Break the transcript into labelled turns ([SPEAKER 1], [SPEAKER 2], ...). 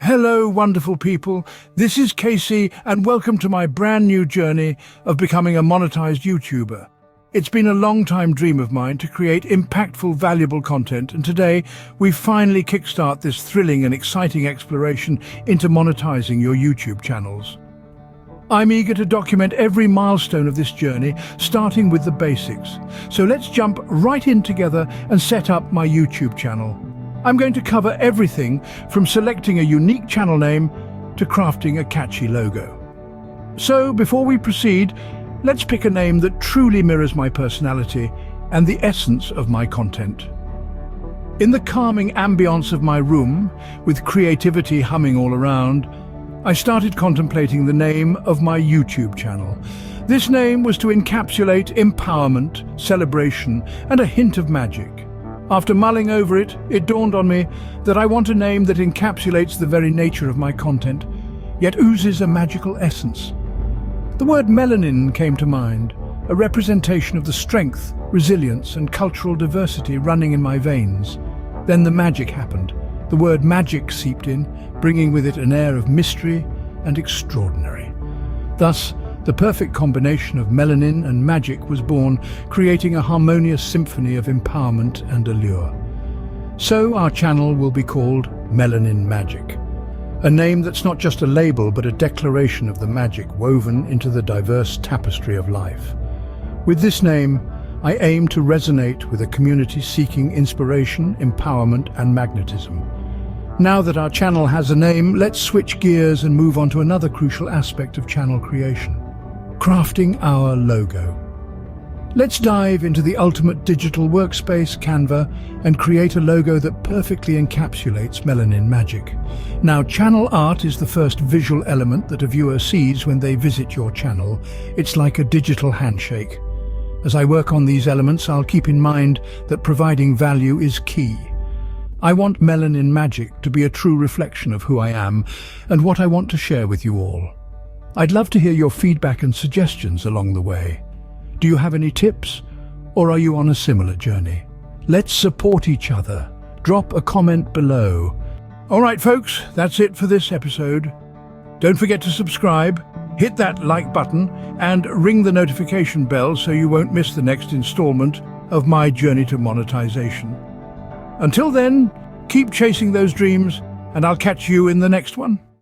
[SPEAKER 1] Hello, wonderful people. This is Casey, and welcome to my brand new journey of becoming a monetized YouTuber. It's been a long-time dream of mine to create impactful, valuable content, and today we finally kickstart this thrilling and exciting exploration into monetizing your YouTube channels. I'm eager to document every milestone of this journey, starting with the basics. So let's jump right in together and set up my YouTube channel. I'm going to cover everything from selecting a unique channel name to crafting a catchy logo. So before we proceed, let's pick a name that truly mirrors my personality and the essence of my content. In the calming ambience of my room, with creativity humming all around, I started contemplating the name of my YouTube channel. This name was to encapsulate empowerment, celebration, and a hint of magic. After mulling over it, it dawned on me that I want a name that encapsulates the very nature of my content, yet oozes a magical essence. The word melanin came to mind, a representation of the strength, resilience, and cultural diversity running in my veins. Then the magic happened. The word magic seeped in, bringing with it an air of mystery and extraordinary. Thus, the perfect combination of melanin and magic was born, creating a harmonious symphony of empowerment and allure. So our channel will be called Melanin Magic, a name that's not just a label but a declaration of the magic woven into the diverse tapestry of life. With this name, I aim to resonate with a community seeking inspiration, empowerment, and magnetism. Now that our channel has a name, let's switch gears and move on to another crucial aspect of channel creation: crafting our logo. Let's dive into the ultimate digital workspace, Canva, and create a logo that perfectly encapsulates Melanin Magic. Now, channel art is the first visual element that a viewer sees when they visit your channel. It's like a digital handshake. As I work on these elements, I'll keep in mind that providing value is key. I want Melanin Magic to be a true reflection of who I am and what I want to share with you all. I'd love to hear your feedback and suggestions along the way. Do you have any tips, or are you on a similar journey? Let's support each other. Drop a comment below. All right, folks, that's it for this episode. Don't forget to subscribe, hit that like button, and ring the notification bell so you won't miss the next installment of my journey to monetization. Until then, keep chasing those dreams, and I'll catch you in the next one.